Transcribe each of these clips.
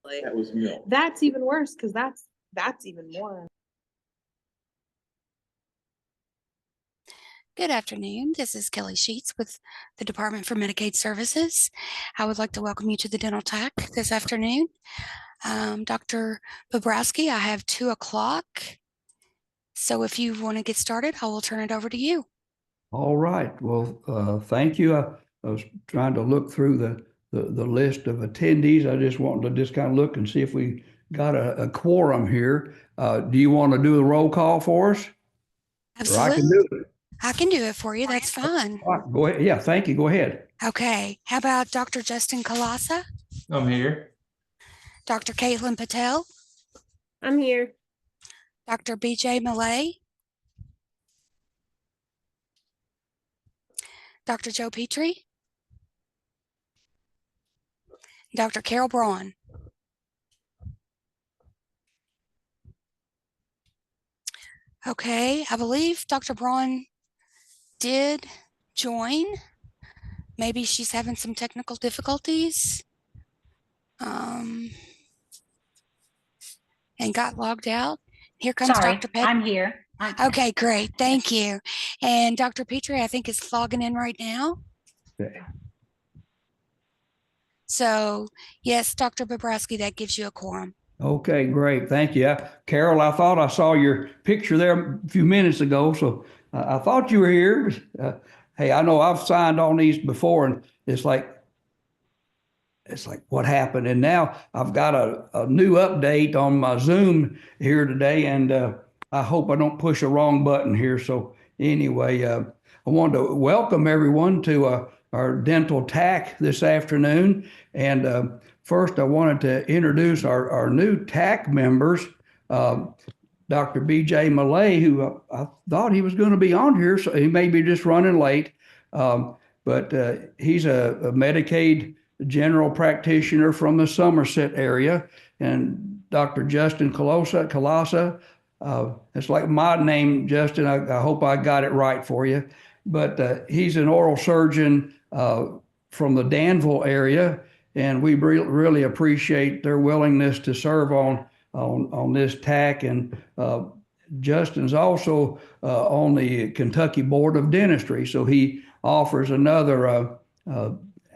That was milk. That's even worse because that's even more. Good afternoon. This is Kelly Sheets with the Department for Medicaid Services. I would like to welcome you to the Dental TAC this afternoon. Dr. Bobrowski, I have 2 o'clock. So if you want to get started, I will turn it over to you. All right. Well, thank you. I was trying to look through the list of attendees. I just wanted to just kind of look and see if we got a quorum here. Do you want to do the roll call for us? Absolutely. Or I can do it. I can do it for you. That's fine. All right, go ahead. Yeah, thank you. Go ahead. Okay. How about Dr. Justin Kalasa? I'm here. Dr. Caitlin Patel? I'm here. Dr. BJ Malay? Dr. Joe Petrie? Dr. Carol Braun? Okay, I believe Dr. Braun did join. Maybe she's having some technical difficulties and got logged out. Here comes Sorry, Dr. Pet. I'm here. Okay, great. Thank you. And Dr. Petrie, I think, is logging in right now. Okay. So, yes, Dr. Bobrowski, that gives you a quorum. Okay, great. Thank you. Carol, I thought I saw your picture there a few minutes ago, so I thought you were here. Hey, I know I've signed on these before, and it's like what happened? And now I've got a new update on my Zoom here today, and I hope I don't push a wrong button here. So anyway, I wanted to welcome everyone to our Dental TAC this afternoon. And first, I wanted to introduce our new TAC members, Dr. BJ Malay, who I thought he was going to be on here, so he may be just running late. But he's a Medicaid general practitioner from the Somerset area. And Dr. Justin Kalasa, it's like my name, Justin. I hope I got it right for you. But he's an oral surgeon from the Danville area, and we really appreciate their willingness to serve on this TAC. And Justin's also on the Kentucky Board of Dentistry, so he offers another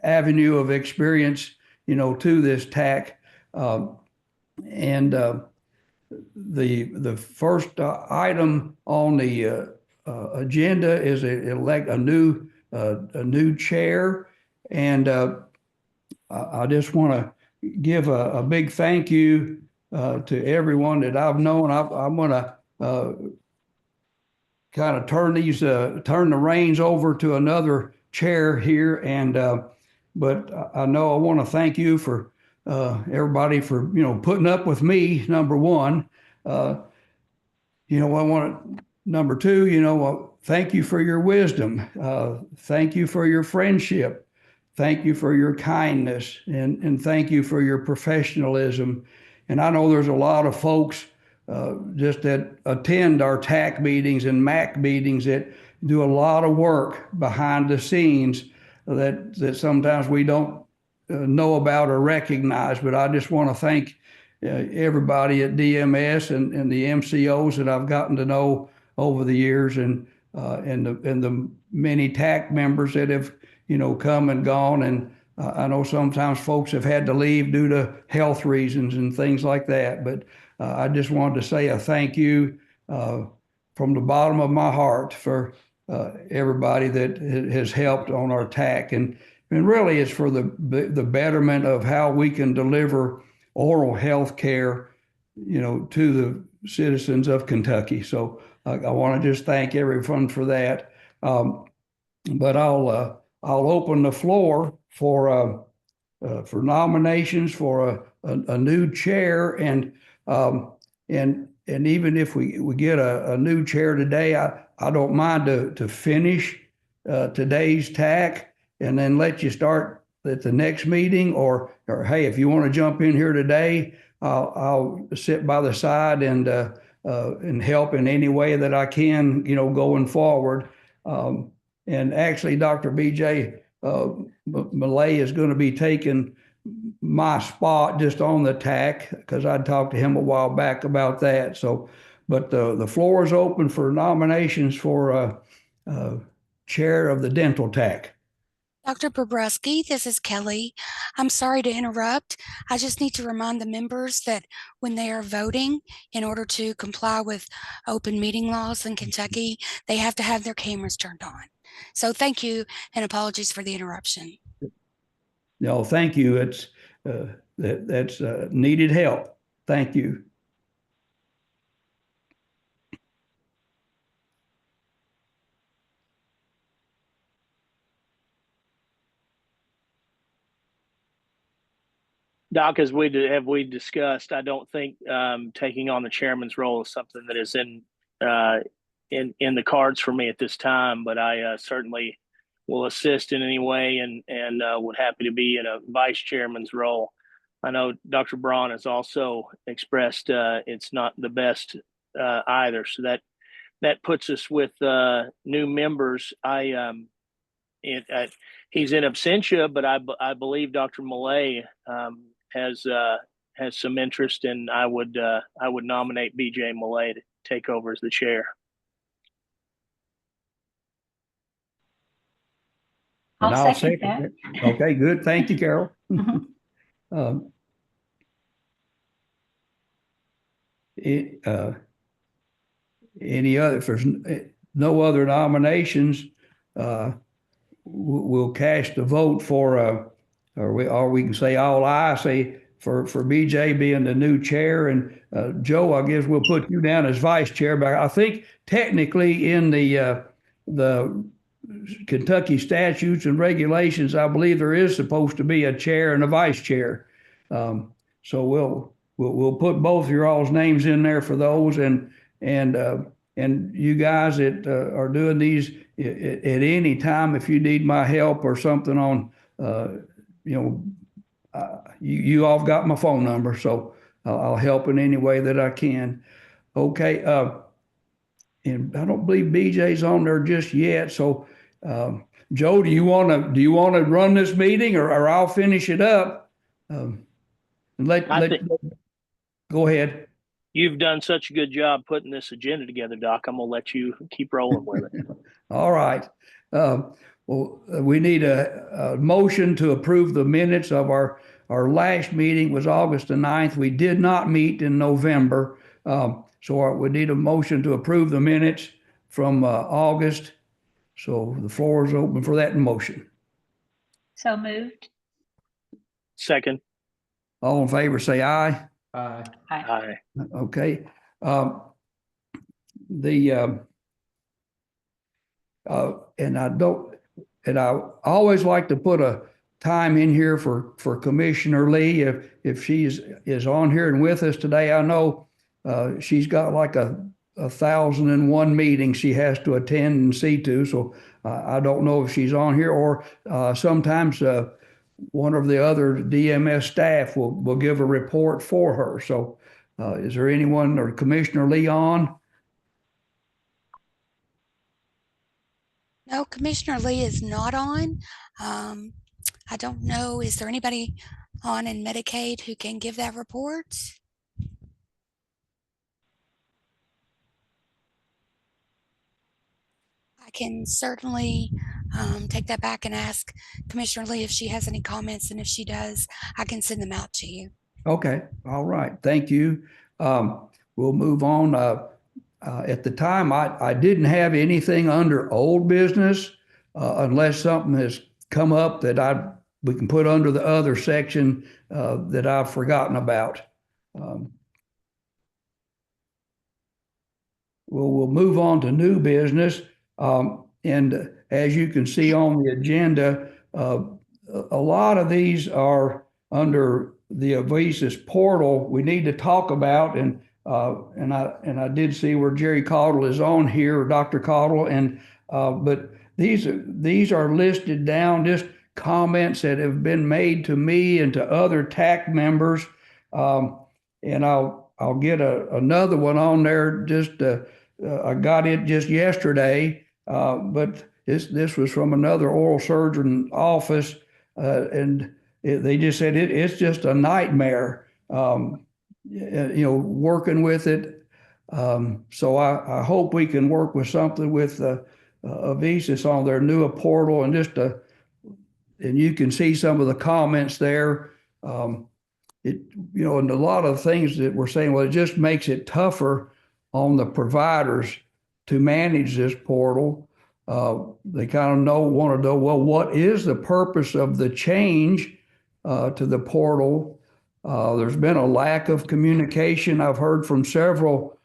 avenue of experience, to this TAC. And the first item on the agenda is elect a new chair, and I just want to give a big thank you to everyone that I've known. I'm going to kind of turn the reins over to another chair here, and but I know I want to thank you for everybody for putting up with me. Number one, I want number two, thank you for your wisdom. Thank you for your friendship. Thank you for your kindness, and thank you for your professionalism. And I know there's a lot of folks just that attend our TAC meetings and MAC meetings that do a lot of work behind the scenes that sometimes we don't know about or recognize. But I just want to thank everybody at DMS and the MCOs that I've gotten to know over the years, and the many TAC members that have come and gone. And I know sometimes folks have had to leave due to health reasons and things like that. But I just wanted to say a thank you from the bottom of my heart for everybody that has helped on our TAC. And really it's for the betterment of how we can deliver oral health care, to the citizens of Kentucky. So I want to just thank everyone for that. But I'll open the floor for nominations for a new chair, and even if we get a new chair today, I don't mind to finish today's TAC and then let you start at the next meeting, or hey, if you want to jump in here today, I'll sit by the side and help in any way that I can, going forward. And actually, Dr. BJ Malay is going to be taking my spot just on the TAC because I talked to him a while back about that. So, but the floor is open for nominations for chair of the Dental TAC. Dr. Bobrowski, this is Kelly. I'm sorry to interrupt. I just need to remind the members that when they are voting, in order to comply with open meeting laws in Kentucky, they have to have their cameras turned on. So thank you and apologies for the interruption. No, thank you. It's that's needed help. Thank you. Doc, as we discussed, I don't think taking on the chairman's role is something that is in the cards for me at this time. But I certainly will assist in any way, and would happy to be in a vice chairman's role. I know Dr. Braun has also expressed it's not the best either, so that puts us with new members. He's in absentia, but I believe Dr. Millay has some interest, and I would nominate BJ Millay to take over as the chair. I'll second that. It. Okay, good. Thank you, Carol. Any other? If there's no other nominations, we'll cast a vote for, or we can say all ayes, say for BJ being the new chair, and Joe, I guess we'll put you down as vice chair. But I think technically in the Kentucky statutes and regulations, I believe there is supposed to be a chair and a vice chair. So we'll put both your all's names in there for those, and you guys that are doing these at any time, if you need my help or something on, you all got my phone number, so I'll help in any way that I can. Okay. And I don't believe BJ's on there just yet. So, Joe, do you want to run this meeting, or I'll finish it up? And go ahead. You've done such a good job putting this agenda together, Doc. I'm gonna let you keep rolling with it. All right. Well, we need a motion to approve the minutes of our last meeting was August the 9th. We did not meet in November. So we need a motion to approve the minutes from August. So the floor is open for that motion. So moved. Second. All in favor, say aye. Aye. Aye. Okay. And I always like to put a time in here for Commissioner Lee if she is on here and with us today. I know she's got like a 1,001 meetings she has to attend and see to. So I don't know if she's on here, or sometimes one of the other DMS staff will give a report for her. So is there anyone, or Commissioner Lee on? No, Commissioner Lee is not on. I don't know. Is there anybody on in Medicaid who can give that report? I can certainly take that back and ask Commissioner Lee if she has any comments, and if she does, I can send them out to you. Okay. All right. Thank you. We'll move on. At the time, I didn't have anything under old business unless something has come up that we can put under the other section that I've forgotten about. We'll move on to new business. And as you can see on the agenda, a lot of these are under the Avisus portal we need to talk about. And I did see where Jerry Caudle is on here, or Dr. Caudle, but these are listed down, just comments that have been made to me and to other TAC members. And I'll get another one on there. I got it just yesterday, but this was from another oral surgeon office, and they just said it's just a nightmare, working with it. So I hope we can work with something with Avisus on their new portal, and and you can see some of the comments there. And a lot of things that we're saying, well, it just makes it tougher on the providers to manage this portal. They kind of want to know, well, what is the purpose of the change to the portal? There's been a lack of communication. I've heard from several,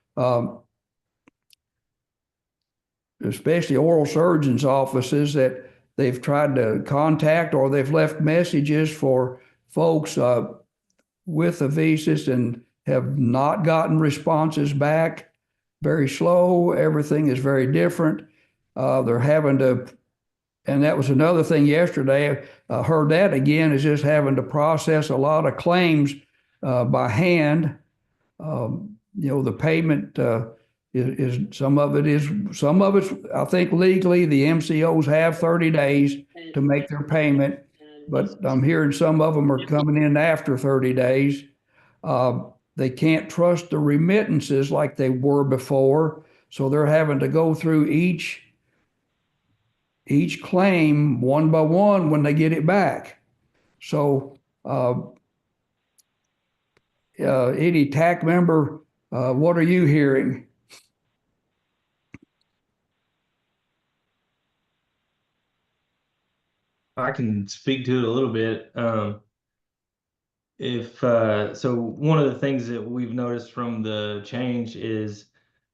especially oral surgeons' offices, that they've tried to contact or they've left messages for folks with Avisus and have not gotten responses back. Very slow. Everything is very different. They're having to, and that was another thing yesterday. I heard that again, is just having to process a lot of claims by hand. The payment is some of it's, I think legally the MCOs have 30 days to make their payment, but I'm hearing some of them are coming in after 30 days. They can't trust the remittances like they were before, so they're having to go through each claim one by one when they get it back. So any TAC member, what are you hearing? I can speak to it a little bit. So one of the things that we've noticed from the change is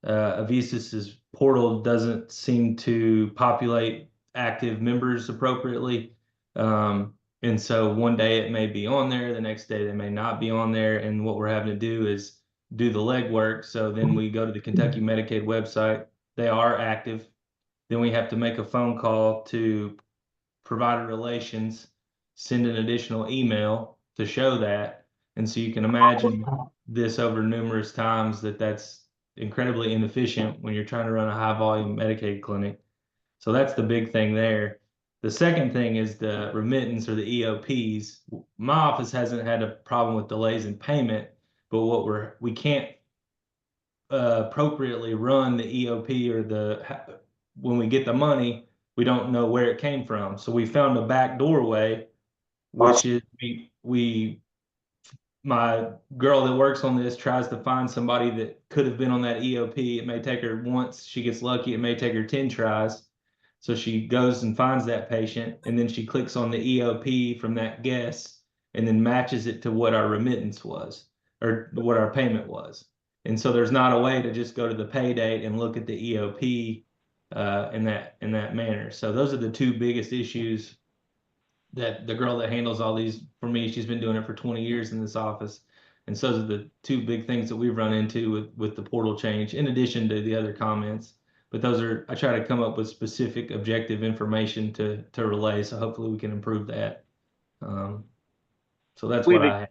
Avisus's portal doesn't seem to populate active members appropriately. And so one day it may be on there, the next day they may not be on there. And what we're having to do is do the legwork. So then we go to the Kentucky Medicaid website, they are active. Then we have to make a phone call to provider relations, send an additional email to show that. And so you can imagine this over numerous times that's incredibly inefficient when you're trying to run a high volume Medicaid clinic. So that's the big thing there. The second thing is the remittance or the EOPs. My office hasn't had a problem with delays in payment, but we can't appropriately run the EOP or when we get the money, we don't know where it came from. So we found a back doorway, which is my girl that works on this tries to find somebody that could have been on that EOP. It may take her once, she gets lucky, it may take her 10 tries. So she goes and finds that patient, and then she clicks on the EOP from that guess and then matches it to what our remittance was or what our payment was. And so there's not a way to just go to the pay date and look at the EOP in that manner. So those are the two biggest issues that the girl that handles all these for me, she's been doing it for 20 years in this office. And so those are the two big things that we've run into with the portal change, in addition to the other comments. But I try to come up with specific objective information to relay. So hopefully we can improve that. So that's what I have.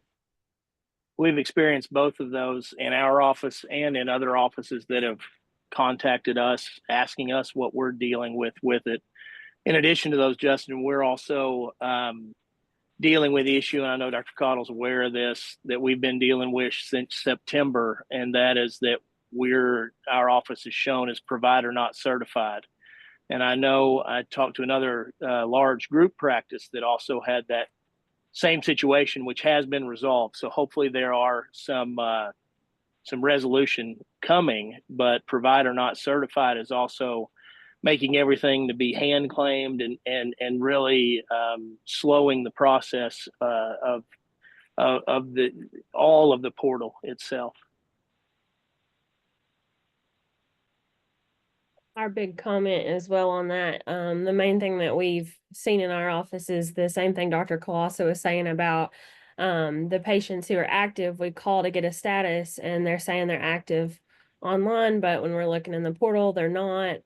We've experienced both of those in our office and in other offices that have contacted us, asking us what we're dealing with it. In addition to those, Justin, we're also dealing with the issue, and I know Dr. Cottle's aware of this, that we've been dealing with since September, and that is that our office is shown as provider not certified. And I know I talked to another large group practice that also had that same situation, which has been resolved. So hopefully there are some resolution coming, but provider not certified is also making everything to be hand claimed and really slowing the process of all of the portal itself. Our big comment as well on that. The main thing that we've seen in our office is the same thing Dr. Colosso was saying about the patients who are active. We call to get a status and they're saying they're active online, but when we're looking in the portal, they're not.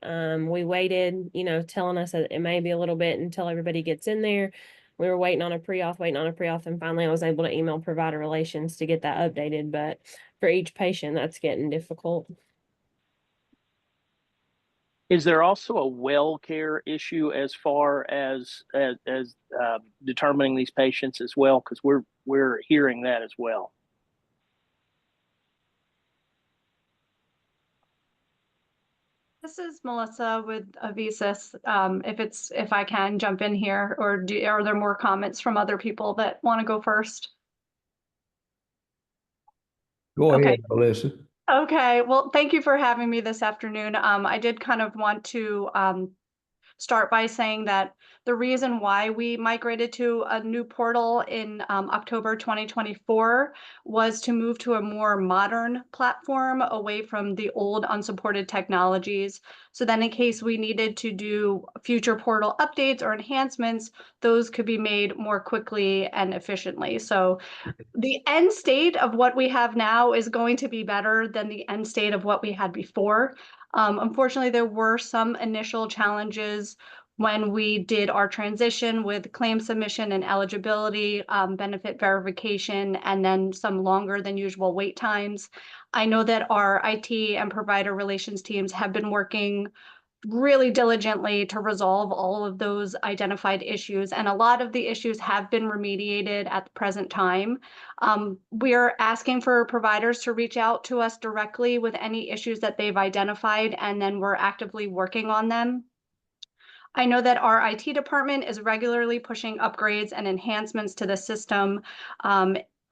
We waited, telling us that it may be a little bit until everybody gets in there. We were waiting on a pre-auth, and finally I was able to email provider relations to get that updated. But for each patient, that's getting difficult. Is there also a well care issue as far as determining these patients as well? Because we're hearing that as well. This is Melissa with Avisis. If I can jump in here, or are there more comments from other people that want to go first? Go Okay. ahead, Melissa. Okay, well, thank you for having me this afternoon. I did kind of want to start by saying that the reason why we migrated to a new portal in October 2024 was to move to a more modern platform away from the old unsupported technologies. So then in case we needed to do future portal updates or enhancements, those could be made more quickly and efficiently. So the end state of what we have now is going to be better than the end state of what we had before. Unfortunately, there were some initial challenges when we did our transition with claim submission and eligibility, benefit verification, and then some longer than usual wait times. I know that our IT and provider relations teams have been working really diligently to resolve all of those identified issues. And a lot of the issues have been remediated at the present time. We're asking for providers to reach out to us directly with any issues that they've identified, and then we're actively working on them. I know that our IT department is regularly pushing upgrades and enhancements to the system.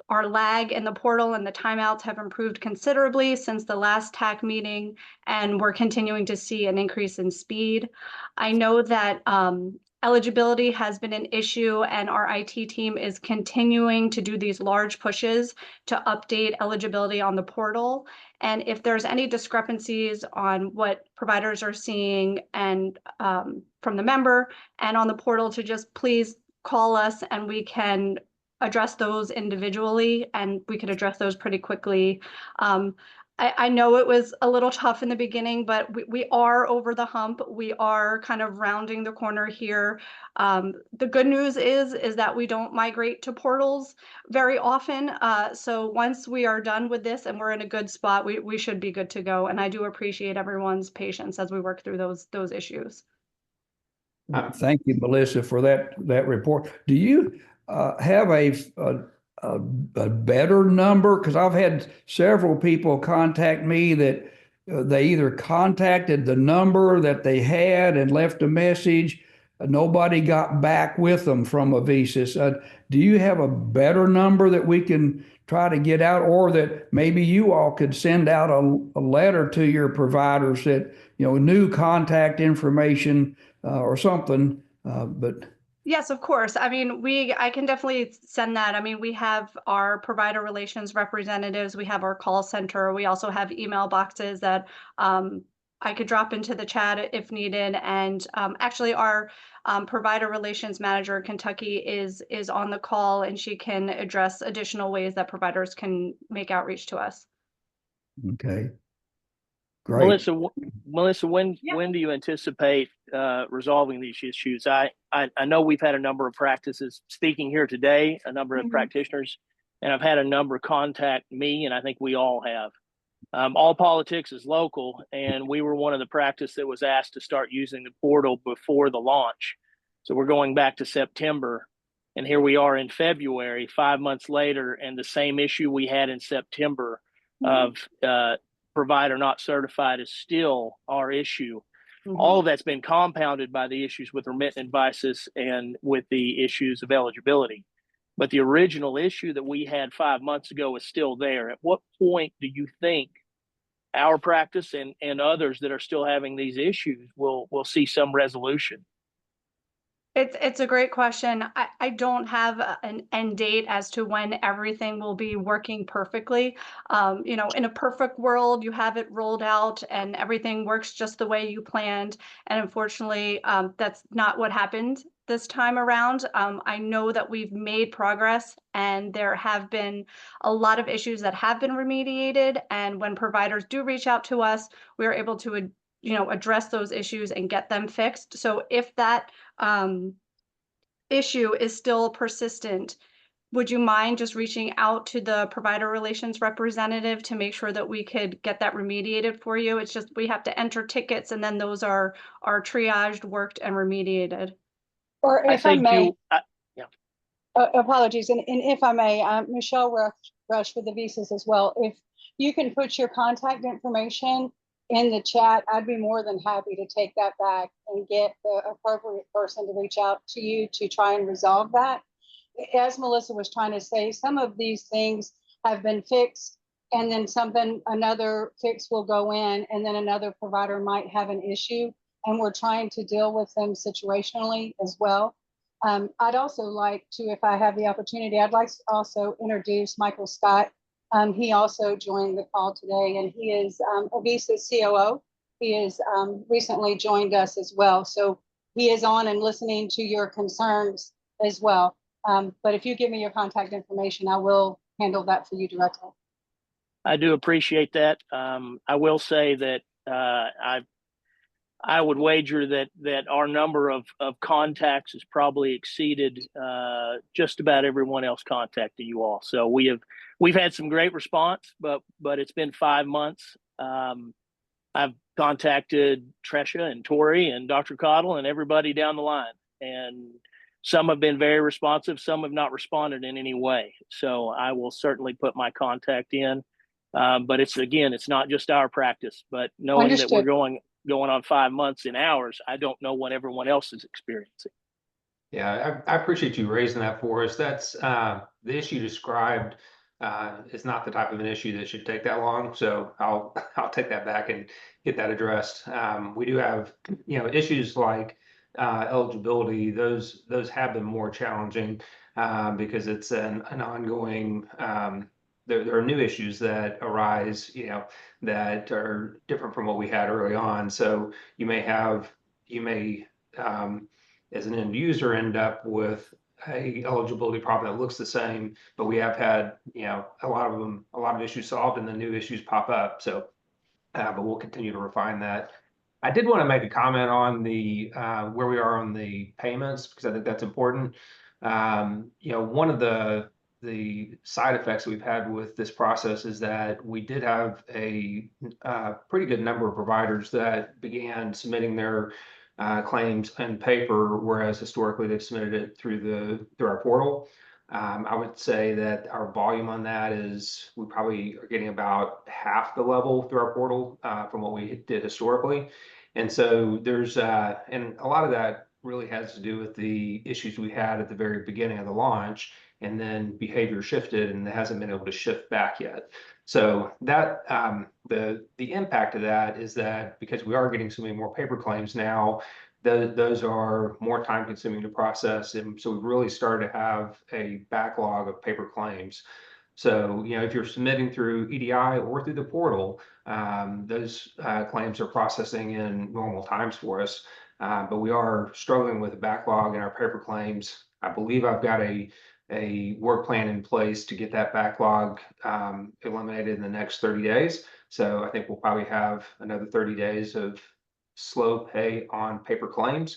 Our lag in the portal and the timeouts have improved considerably since the last TAC meeting, and we're continuing to see an increase in speed. I know that eligibility has been an issue, and our IT team is continuing to do these large pushes to update eligibility on the portal. And if there's any discrepancies on what providers are seeing and from the member and on the portal, to just please call us and we can address those individually, and we could address those pretty quickly. I know it was a little tough in the beginning, but we are over the hump. We are kind of rounding the corner here. The good news is that we don't migrate to portals very often. So once we are done with this and we're in a good spot, we should be good to go. And I do appreciate everyone's patience as we work through those issues. Thank you, Melissa, for that report. Do you have a better number? Because I've had several people contact me that they either contacted the number that they had and left a message. Nobody got back with them from Avisis. Do you have a better number that we can try to get out, or that maybe you all could send out a letter to your providers that, new contact information or something? But Yes, of course. I mean, I can definitely send that. I mean, we have our provider relations representatives, we have our call center, we also have email boxes that I could drop into the chat if needed. And actually, our provider relations manager in Kentucky is on the call, and she can address additional ways that providers can make outreach to us. okay. Great. Melissa, when do you anticipate resolving these issues? I know we've had a number of practices speaking here today, a number of practitioners, and I've had a number contact me, and I think we all have. All Politics is local, and we were one of the practice that was asked to start using the portal before the launch. So we're going back to September, and here we are in February, 5 months later, and the same issue we had in September of provider not certified is still our issue. All of that's been compounded by the issues with remittent advices and with the issues of eligibility. But the original issue that we had 5 months ago is still there. At what point do you think our practice and others that are still having these issues will see some resolution? It's a great question. I don't have an end date as to when everything will be working perfectly. In a perfect world, you have it rolled out and everything works just the way you planned. And unfortunately, that's not what happened this time around. I know that we've made progress, and there have been a lot of issues that have been remediated. And when providers do reach out to us, we're able to address those issues and get them fixed. So if that issue is still persistent, would you mind just reaching out to the provider relations representative to make sure that we could get that remediated for you? It's just we have to enter tickets and then those are triaged, worked, and remediated. Or I if I think may, yeah. apologies, and if I may, Michelle Rush with the visas as well. If you can put your contact information in the chat, I'd be more than happy to take that back and get the appropriate person to reach out to you to try and resolve that. As Melissa was trying to say, some of these things have been fixed, and then another fix will go in, and then another provider might have an issue, and we're trying to deal with them situationally as well. I'd also like to, if I have the opportunity, I'd like to also introduce Michael Scott. He also joined the call today, and he is Avisa's COO. He has recently joined us as well. So he is on and listening to your concerns as well. But if you give me your contact information, I will handle that for you directly. I do appreciate that. I will say that I would wager that our number of contacts has probably exceeded just about everyone else contacting you all. So we've had some great response, but it's been 5 months. I've contacted Tresha and Tori and Dr. Cottle and everybody down the line, and some have been very responsive. Some have not responded in any way. So I will certainly put my contact in. But it's not just our practice, but knowing Understood. that we're going on 5 months in ours, I don't know what everyone else is experiencing. Yeah, I appreciate you raising that for us. That's the issue described is not the type of an issue that should take that long. So I'll take that back and get that addressed. We do have issues like eligibility. Those have been more challenging because it's an ongoing. There are new issues that arise, that are different from what we had early on. So you may as an end user end up with a eligibility problem that looks the same, but we have had, a lot of issues solved and the new issues pop up. So, but we'll continue to refine that. I did want to make a comment on the where we are on the payments, because I think that's important. One of the side effects we've had with this process is that we did have a pretty good number of providers that began submitting their claims in paper, whereas historically they've submitted it through our portal. I would say that our volume on that is we probably are getting about half the level through our portal from what we did historically. And so there's and a lot of that really has to do with the issues we had at the very beginning of the launch, and then behavior shifted and it hasn't been able to shift back yet. So that the impact of that is that because we are getting so many more paper claims now, those are more time consuming to process. And so we've really started to have a backlog of paper claims. So, if you're submitting through EDI or through the portal, those claims are processing in normal times for us. But we are struggling with a backlog in our paper claims. I believe I've got a work plan in place to get that backlog eliminated in the next 30 days. So I think we'll probably have another 30 days of slow pay on paper claims.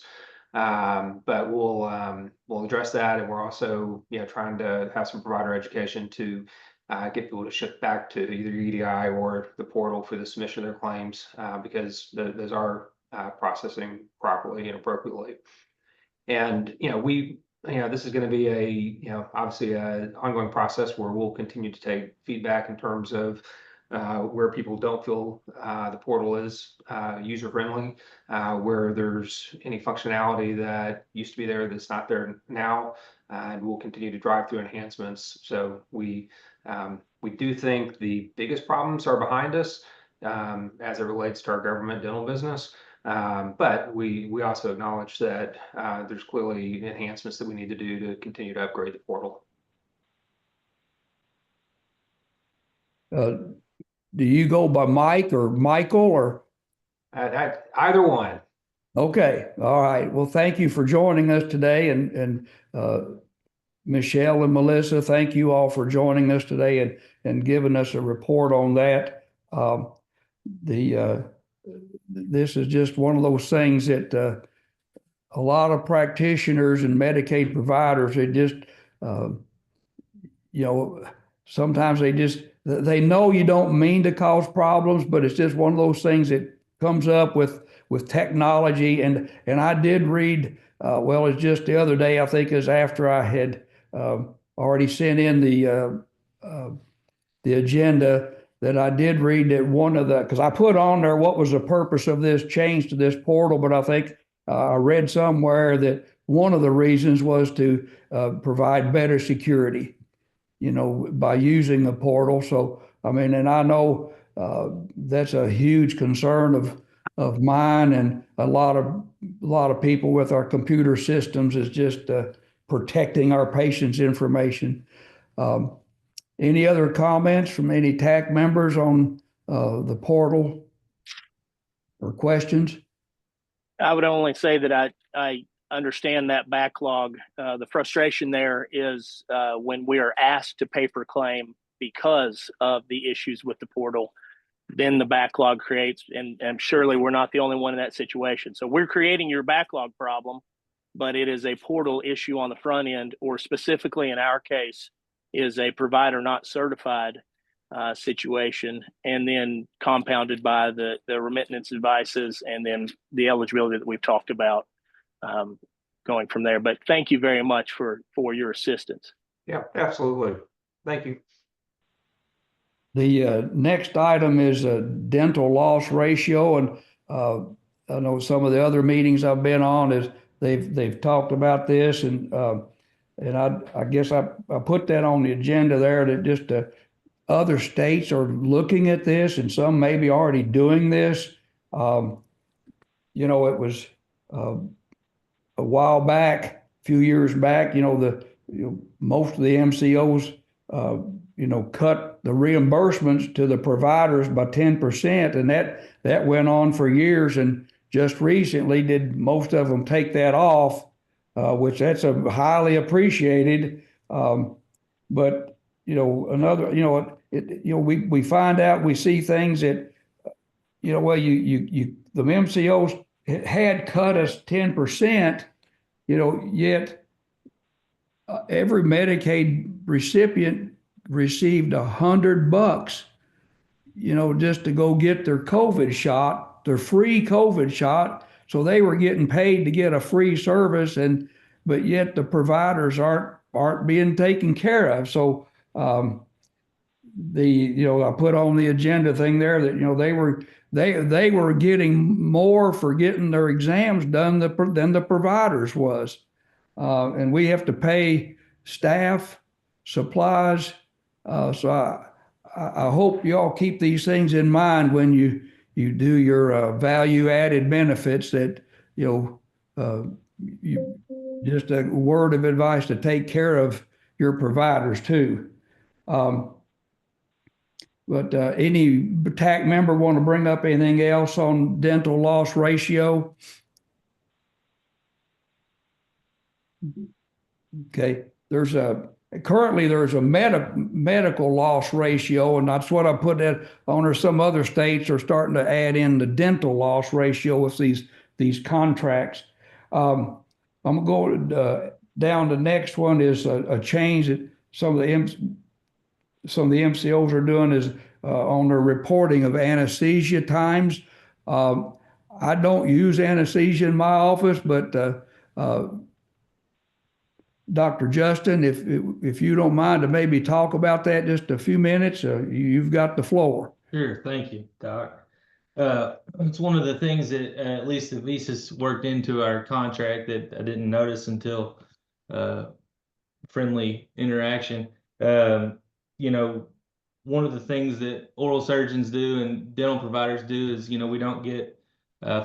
But we'll address that, and we're also trying to have some provider education to get people to shift back to either EDI or the portal for the submission of their claims because those are processing properly and appropriately. And this is going to be obviously an ongoing process where we'll continue to take feedback in terms of where people don't feel the portal is user friendly, where there's any functionality that used to be there that's not there now, and we'll continue to drive through enhancements. So we do think the biggest problems are behind us as it relates to our government dental business. But we also acknowledge that there's clearly enhancements that we need to do to continue to upgrade the portal. Do you go by Mike or Michael or? Either one. Okay. All right. Well, thank you for joining us today. And Michelle and Melissa, thank you all for joining us today and giving us a report on that. This is just one of those things that a lot of practitioners and Medicaid providers, you know, sometimes they know you don't mean to cause problems, but it's just one of those things that comes up with technology. And I did read, well, it's just the other day, I think is after I had already sent in the agenda, that I did read that one of the, because I put on there what was the purpose of this change to this portal, but I think I read somewhere that one of the reasons was to provide better security, you know, by using the portal. So, I mean, and I know that's a huge concern of mine and a lot of people with our computer systems, is just protecting our patients' information. Any other comments from any TAC members on the portal or questions? I would only say that I understand that backlog. The frustration there is when we are asked to pay per claim because of the issues with the portal, then the backlog creates, and surely we're not the only one in that situation. So we're creating your backlog problem, but it is a portal issue on the front end, or specifically in our case, is a provider not certified situation, and then compounded by the remittance advices and then the eligibility that we've talked about going from there. But thank you very much for your assistance. Yeah, absolutely. Thank you. The next item is a dental loss ratio, and I know some of the other meetings I've been on is they've talked about this, and I guess I put that on the agenda there, that just other states are looking at this, and some may be already doing this. You know, it was a while back, a few years back, you know, most of the MCOs, you know, cut the reimbursements to the providers by 10%, and that went on for years. And just recently, did most of them take that off, which that's a highly appreciated. But you know, another, you know, we find out, we see things that, you know, well, the MCOs had cut us 10%, you know, yet every Medicaid recipient received $100, you know, just to go get their COVID shot, their free COVID shot. So they were getting paid to get a free service, but yet the providers aren't being taken care of. So you know, I put on the agenda thing there that, you know, they were getting more for getting their exams done than the providers was. And we have to pay staff, supplies. So I hope you all keep these things in mind when you do your value added benefits, that, you know, just a word of advice to take care of your providers too. But any TAC member want to bring up anything else on dental loss ratio? Okay, currently there's a medical loss ratio, and that's what I put that on. Or some other states are starting to add in the dental loss ratio with these contracts. I'm going to go down. The next one is a change that some of the MCOs are doing, is on their reporting of anesthesia times. I don't use anesthesia in my office, but Dr. Justin, if you don't mind to maybe talk about that just a few minutes, you've got the floor. Sure, thank you, Doc. It's one of the things that at least the Visas worked into our contract that I didn't notice until friendly interaction. You know, one of the things that oral surgeons do and dental providers do is, you know, we don't get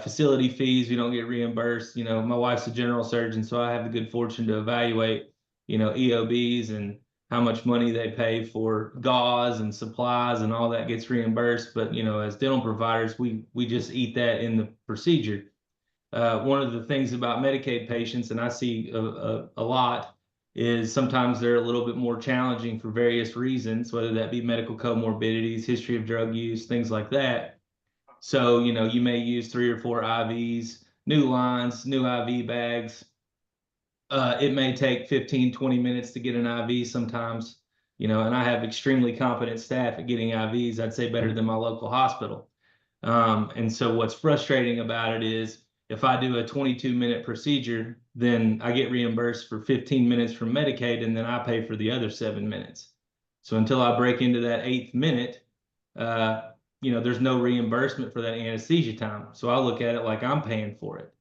facility fees, we don't get reimbursed. You know, my wife's a general surgeon, so I have the good fortune to evaluate, you know, EOBs and how much money they pay for gauze and supplies, and all that gets reimbursed. But, you know, as dental providers, we just eat that in the procedure. One of the things about Medicaid patients, and I see a lot, is sometimes they're a little bit more challenging for various reasons, whether that be medical comorbidities, history of drug use, things like that. So, you know, you may use 3 or 4 IVs, new lines, new IV bags. It may take 15, 20 minutes to get an IV sometimes. and I have extremely competent staff at getting IVs, I'd say better than my local hospital. And so what's frustrating about it is if I do a 22-minute procedure, then I get reimbursed for 15 minutes from Medicaid, and then I pay for the other 7 minutes. So until I break into that 8th minute, there's no reimbursement for that anesthesia time. So I look at it like I'm paying for it.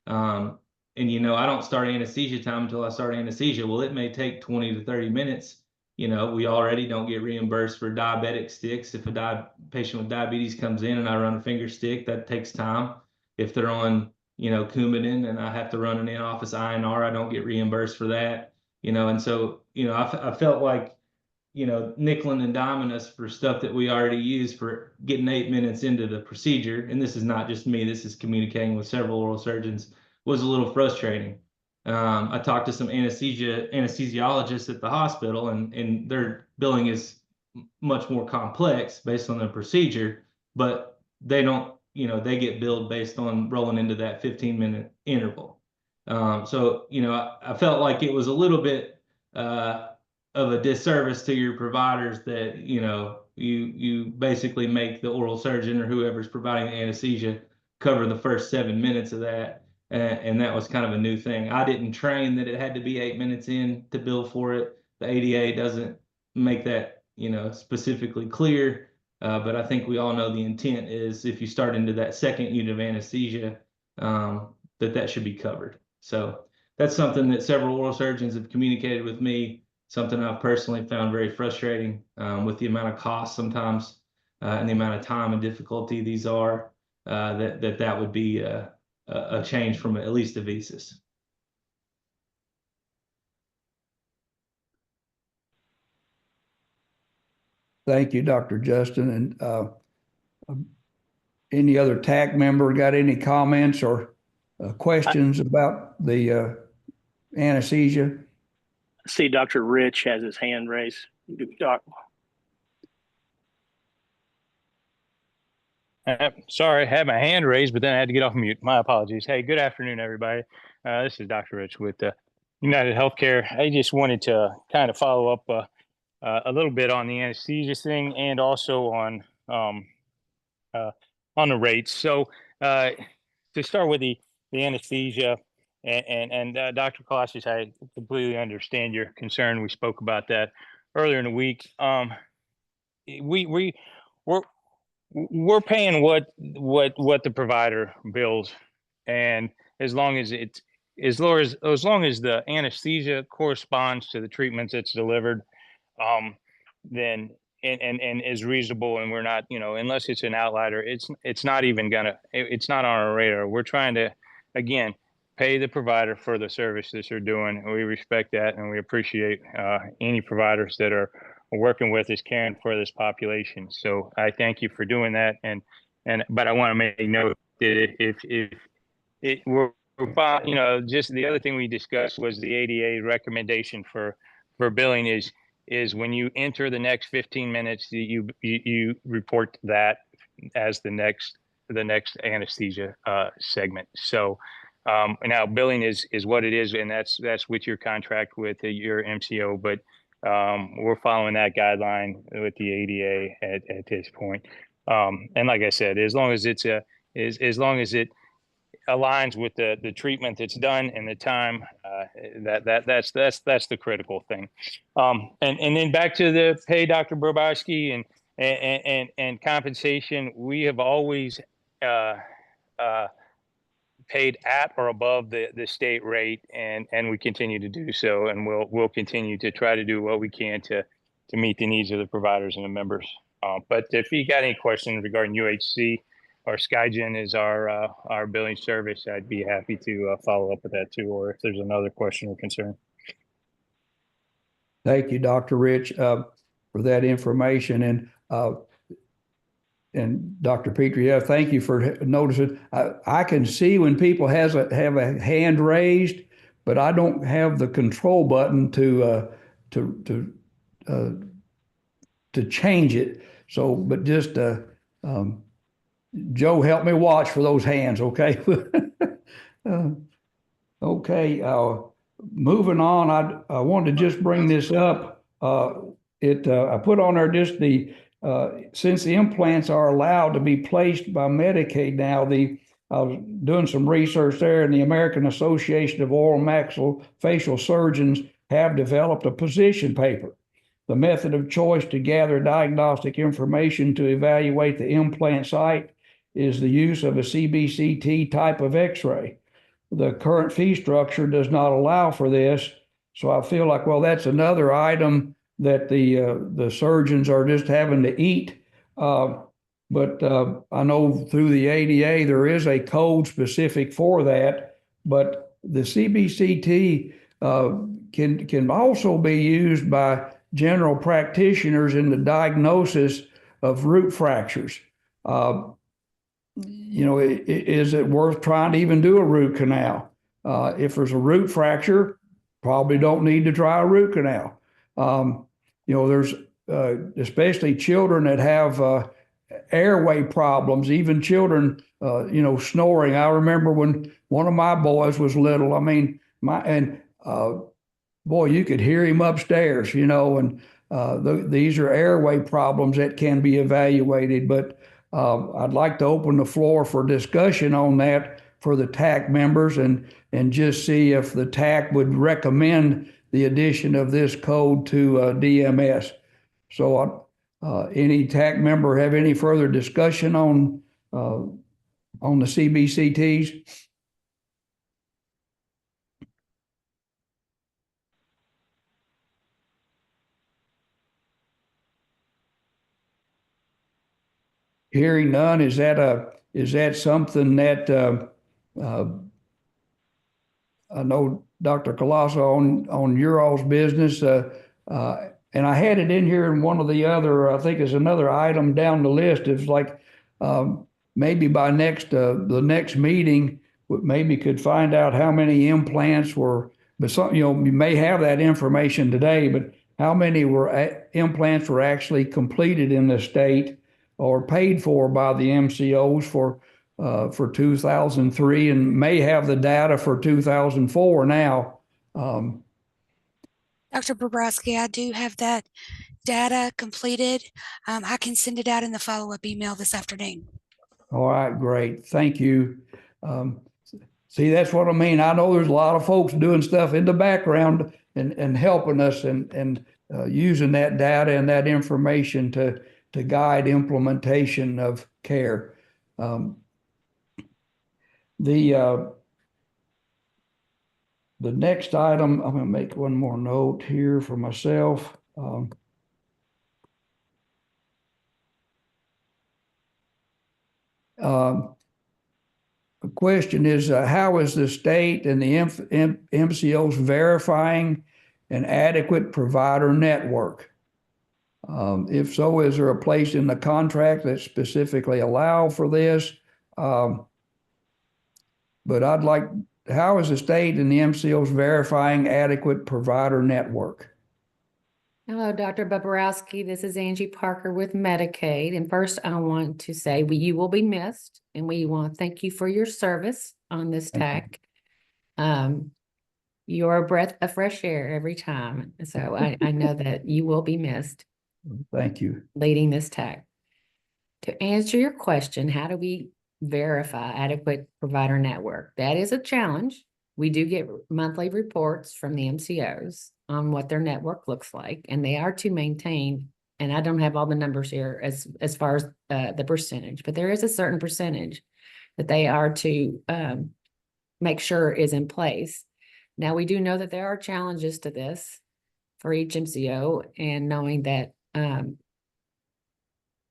And I don't start anesthesia time until I start anesthesia. Well, it may take 20 to 30 minutes. We already don't get reimbursed for diabetic sticks. If a patient with diabetes comes in and I run a finger stick, that takes time. If they're on, Coumadin and I have to run an in-office INR, I don't get reimbursed for that. And so, I felt like, nickeling and diming us for stuff that we already use for getting 8 minutes into the procedure. And this is not just me, this is communicating with several oral surgeons, was a little frustrating. I talked to some anesthesiologists at the hospital, and their billing is much more complex based on the procedure, but they don't, they get billed based on rolling into that 15-minute interval. So, I felt like it was a little bit of a disservice to your providers that, you basically make the oral surgeon or whoever's providing the anesthesia cover the first 7 minutes of that. And that was kind of a new thing. I didn't train that it had to be 8 minutes in to bill for it. The ADA doesn't make that, specifically clear. But I think we all know the intent is if you start into that second unit of anesthesia, that should be covered. So that's something that several oral surgeons have communicated with me, something I've personally found very frustrating with the amount of cost sometimes and the amount of time and difficulty these are, that would be a change from at least a Avisus. Thank you, Dr. Justin. And any other TAC member got any comments or questions about the anesthesia? See, Dr. Rich has his hand raised. Doc. Sorry, I had my hand raised, but then I had to get off mute. My apologies. Hey, good afternoon, everybody. This is Dr. Rich with United Healthcare. I just wanted to kind of follow up a little bit on the anesthesia thing and also on the rates. So to start with the anesthesia, and Dr. Colossus, I completely understand your concern. We spoke about that earlier in the week. We're paying what the provider bills, and as long as the anesthesia corresponds to the treatments that's delivered, then and is reasonable, and we're not, unless it's an outlier, it's not even it's not on our radar. We're trying to, again, pay the provider for the service that they're doing. We respect that, and we appreciate any providers that are working with us, caring for this population. So I thank you for doing that. But I want to make note that if we're just the other thing we discussed was the ADA recommendation for billing is when you enter the next 15 minutes, you report that as the next anesthesia segment. So now billing is what it is, and that's with your contract with your MCO, but we're following that guideline with the ADA at this point. And like I said, as long as it aligns with the treatment that's done and the time, that's the critical thing. And then back to the pay, Dr. Bobrowski, and compensation. We have always paid at or above the state rate, and we continue to do so, and we'll continue to try to do what we can to meet the needs of the providers and the members. But if you got any questions regarding UHC or SkyGen is our billing service, I'd be happy to follow up with that too, or if there's another question or concern. Thank you, Dr. Rich, for that information. And Dr. Petrie, thank you for noticing. I can see when people have a hand raised, but I don't have the control button to change it. So, but just Joe, help me watch for those hands, okay? Okay. Moving on, I wanted to just bring this up. I put on there just since the implants are allowed to be placed by Medicaid now, I was doing some research there, and the American Association of Oral Maxillofacial Surgeons have developed a position paper. The method of choice to gather diagnostic information to evaluate the implant site is the use of a CBCT type of X-ray. The current fee structure does not allow for this, so I feel like, well, that's another item that the surgeons are just having to eat. But I know through the ADA there is a code specific for that, but the CBCT can also be used by general practitioners in the diagnosis of root fractures. Is it worth trying to even do a root canal? If there's a root fracture, probably don't need to try a root canal. There's especially children that have airway problems, even children, snoring. I remember when one of my boys was little, boy, you could hear him upstairs, and these are airway problems that can be evaluated. But I'd like to open the floor for discussion on that for the TAC members and just see if the TAC would recommend the addition of this code to DMS. So any TAC member have any further discussion on the CBCTs? Hearing none, is that something that I know Dr. Colosso on your all's business, and I had it in here in one of the other, I think is another item down the list. It's like maybe by the next meeting, maybe could find out how many implants were, but you may have that information today, but how many implants were actually completed in the state or paid for by the MCOs for 2003, and may have the data for 2004 now. Dr. Bobrowski, I do have that data completed. I can send it out in the follow-up email this afternoon. All right, great. Thank you. See, that's what I mean. I know there's a lot of folks doing stuff in the background and helping us and using that data and that information to guide implementation of care. The next item, I'm going to make one more note here for myself. The question is, how is the state and the MCOs verifying an adequate provider network? If so, is there a place in the contract that specifically allow for this? But how is the state and the MCOs verifying adequate provider network? Hello, Dr. Bobrowski. This is Angie Parker with Medicaid. And first, I want to say you will be missed, and we want to thank you for your service on this TAC. You're a breath of fresh air every time. So I know that you will be missed. Thank you. Leading this TAC. To answer your question, how do we verify adequate provider network? That is a challenge. We do get monthly reports from the MCOs on what their network looks like, and they are to maintain, and I don't have all the numbers here as far as the percentage, but there is a certain percentage that they are to make sure is in place. Now, we do know that there are challenges to this for each MCO, and knowing that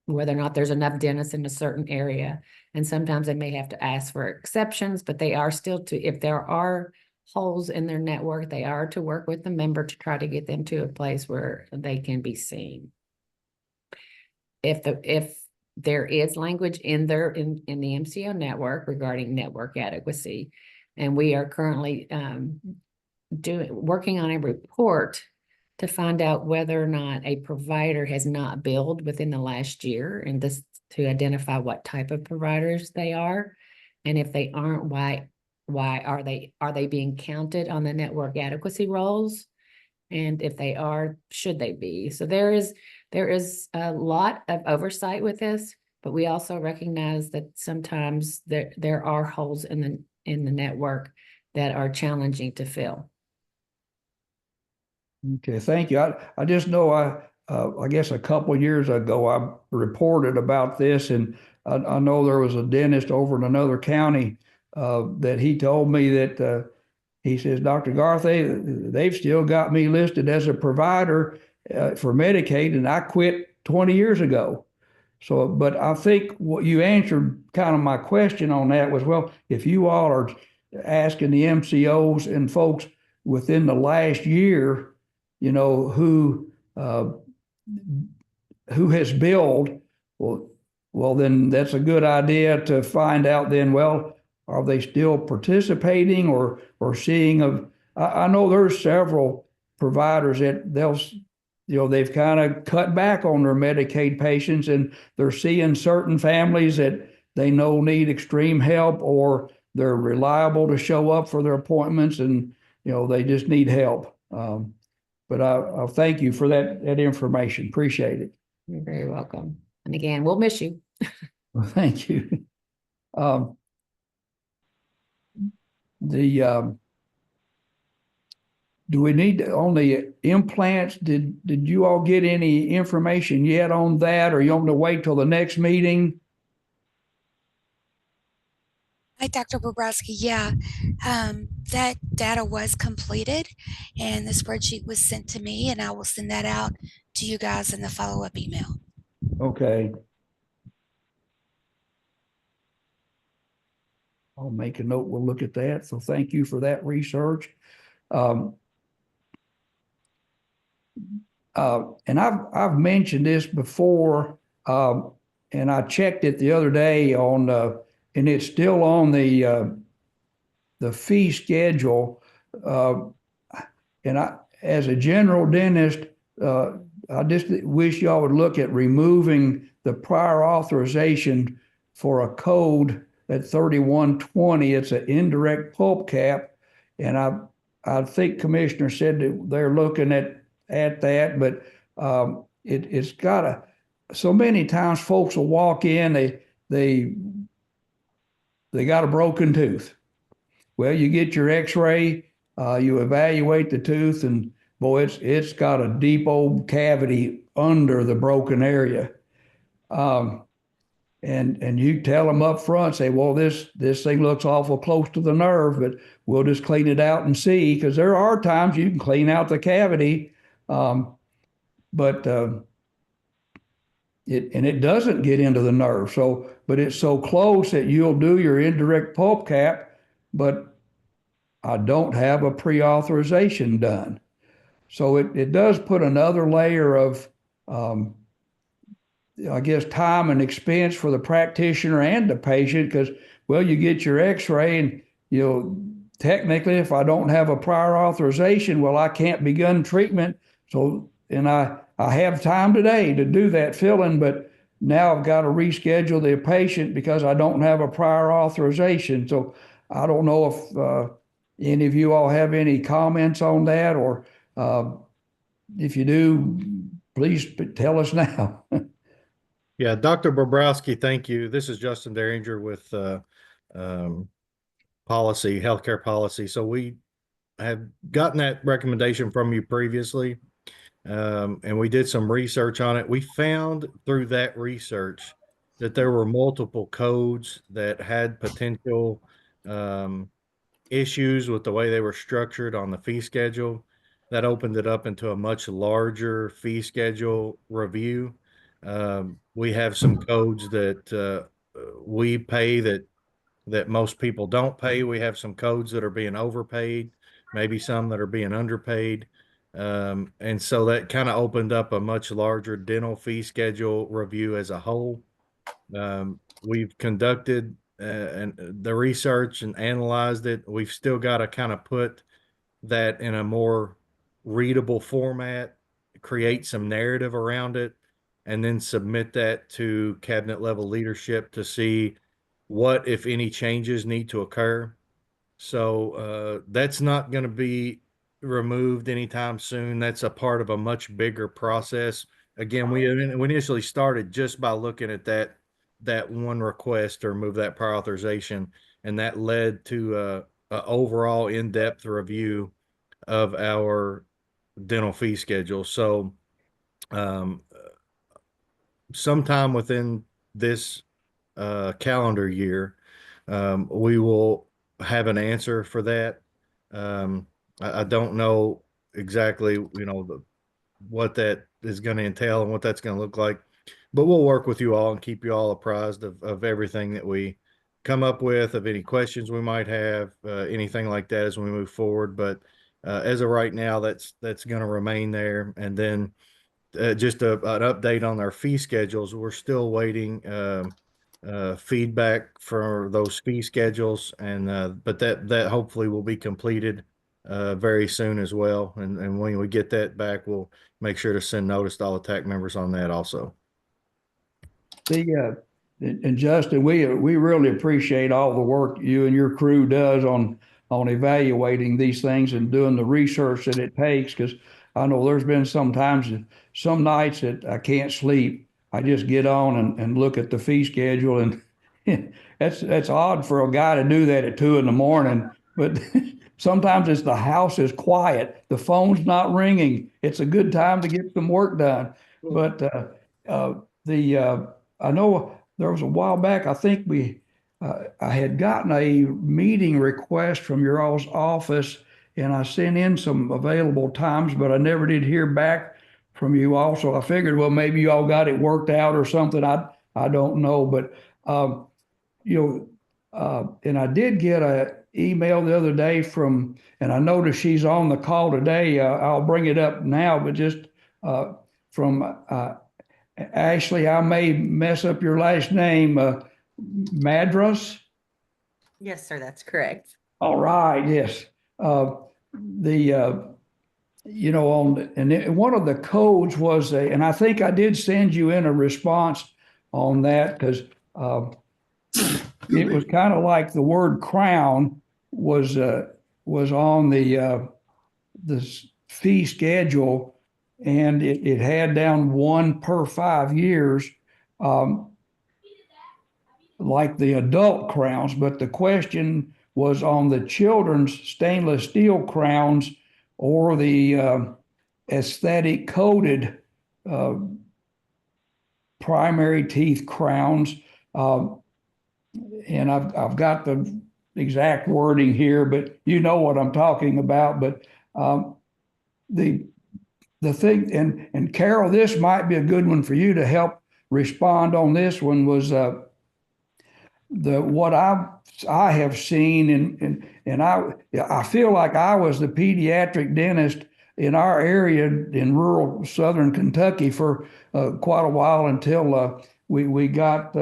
whether or not there's enough dentists in a certain area. And sometimes they may have to ask for exceptions, but they are still if there are holes in their network, they are to work with the member to try to get them to a place where they can be seen. If there is language in the MCO network regarding network adequacy, and we are currently working on a report to find out whether or not a provider has not billed within the last year, and this to identify what type of providers they are. And if they aren't, why are they being counted on the network adequacy rolls? And if they are, should they be? So there is a lot of oversight with this, but we also recognize that sometimes there are holes in the network that are challenging to fill. Okay, thank you. I just know I guess a couple of years ago I reported about this, and I know there was a dentist over in another county that he told me that he says, Dr. Garth, they've still got me listed as a provider for Medicaid, and I quit 20 years ago. So, but I think what you answered kind of my question on that was, well, if you all are asking the MCOs and folks within the last year, you know, who has billed, well, then that's a good idea to find out then, well, are they still participating or seeing of, I know there's several providers that they've kind of cut back on their Medicaid patients, and they're seeing certain families that they know need extreme help, or they're reliable to show up for their appointments, and they just need help. But I'll thank you for that information. Appreciate it. You're very welcome. And again, we'll miss you. Well, thank you. Do we need on the implants? Did you all get any information yet on that, or you want to wait till the next meeting? Hi, Dr. Bobrowski. Yeah, that data was completed and the spreadsheet was sent to me, and I will send that out to you guys in the follow-up email. Okay. I'll make a note. We'll look at that. So thank you for that research. And I've mentioned this before, and I checked it the other day on, and it's still on the fee schedule. And as a general dentist, I just wish y'all would look at removing the prior authorization for a code at 3120. It's an indirect pulp cap, and I think Commissioner said that they're looking at that, but it's got so many times folks will walk in, they got a broken tooth. Well, you get your x-ray, you evaluate the tooth, and boy, it's got a deep old cavity under the broken area. And you tell them up front, say, well, this thing looks awful close to the nerve, but we'll just clean it out and see, because there are times you can clean out the cavity, but it doesn't get into the nerve. So, but it's so close that you'll do your indirect pulp cap, but I don't have a pre-authorization done. So it does put another layer of, I guess, time and expense for the practitioner and the patient, because, well, you get your x-ray and, technically, if I don't have a prior authorization, well, I can't begin treatment. So, and I have time today to do that filling, but now I've got to reschedule the patient because I don't have a prior authorization. So I don't know if any of you all have any comments on that, or if you do, please tell us now. Yeah, Dr. Bobrowski, thank you. This is Justin Derringer with healthcare policy. So we have gotten that recommendation from you previously, and we did some research on it. We found through that research that there were multiple codes that had potential issues with the way they were structured on the fee schedule. That opened it up into a much larger fee schedule review. We have some codes that we pay that most people don't pay. We have some codes that are being overpaid, maybe some that are being underpaid. And so that kind of opened up a much larger dental fee schedule review as a whole. We've conducted the research and analyzed it. We've still got to kind of put that in a more readable format, create some narrative around it, and then submit that to cabinet level leadership to see what, if any, changes need to occur. So that's not going to be removed anytime soon. That's a part of a much bigger process. Again, we initially started just by looking at that one request to remove that prior authorization, and that led to a overall in-depth review of our dental fee schedule. So sometime within this calendar year, we will have an answer for that. I don't know exactly, what that is going to entail and what that's going to look like, but we'll work with you all and keep you all apprised of everything that we come up with, of any questions we might have, anything like that as we move forward. But as of right now, that's going to remain there. And then just an update on our fee schedules. We're still waiting feedback for those fee schedules, and but that hopefully will be completed very soon as well. And when we get that back, we'll make sure to send notice to all the TAC members on that also. And Justin, we really appreciate all the work you and your crew does on evaluating these things and doing the research that it takes. Because I know there's been some nights that I can't sleep. I just get on and look at the fee schedule, and that's odd for a guy to do that at 2 a.m. But sometimes it's the house is quiet, the phone's not ringing. It's a good time to get some work done. But I know there was a while back, I think I had gotten a meeting request from your all's office, and I sent in some available times, but I never did hear back from you all. So I figured, well, maybe you all got it worked out or something. I don't know, but and I did get a email the other day and I noticed she's on the call today. I'll bring it up now, but just from Ashley, I may mess up your last name, Madras. Yes, sir, that's correct. All right, yes. One of the codes was and I think I did send you in a response on that, because it was kind of like the word crown was on the fee schedule, and it had down 1 per 5 years, like the adult crowns, but the question was on the children's stainless steel crowns or the aesthetic coated primary teeth crowns. And I've got the exact wording here, but you know what I'm talking about. But the thing, and Carol, this might be a good one for you to help respond on. This one was what I have seen, and I feel like I was the pediatric dentist in our area in rural southern Kentucky for quite a while, until we got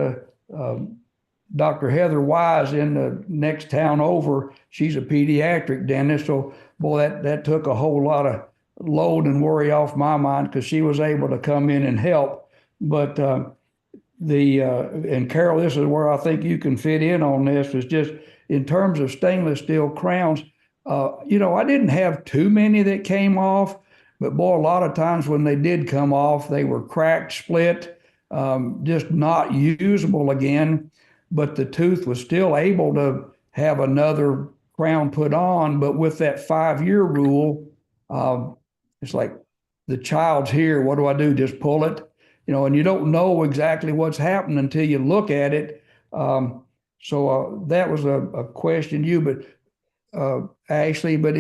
Dr. Heather Wise in the next town over. She's a pediatric dentist, so boy, that took a whole lot of load and worry off my mind, because she was able to come in and help. But and Carol, this is where I think you can fit in on this, is just in terms of stainless steel crowns. I didn't have too many that came off, but boy, a lot of times when they did come off, they were cracked, split, just not usable again. But the tooth was still able to have another crown put on. But with that 5-year rule, it's like the child's here. What do I do? Just pull it? And you don't know exactly what's happening until you look at it. So that was a question you, but Ashley, but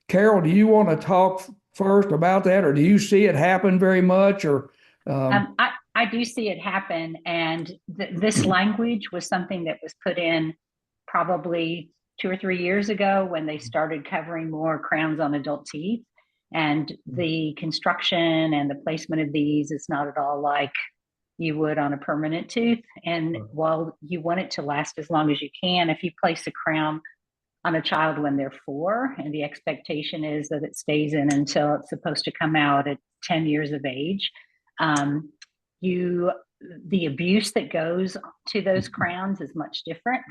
Carol, do you want to talk first about that, or do you see it happen very much? Or I do see it happen, and this language was something that was put in probably 2 or 3 years ago when they started covering more crowns on adult teeth. And the construction and the placement of these is not at all like you would on a permanent tooth. And while you want it to last as long as you can, if you place a crown on a child when they're 4, and the expectation is that it stays in until it's supposed to come out at 10 years of age, the abuse that goes to those crowns is much different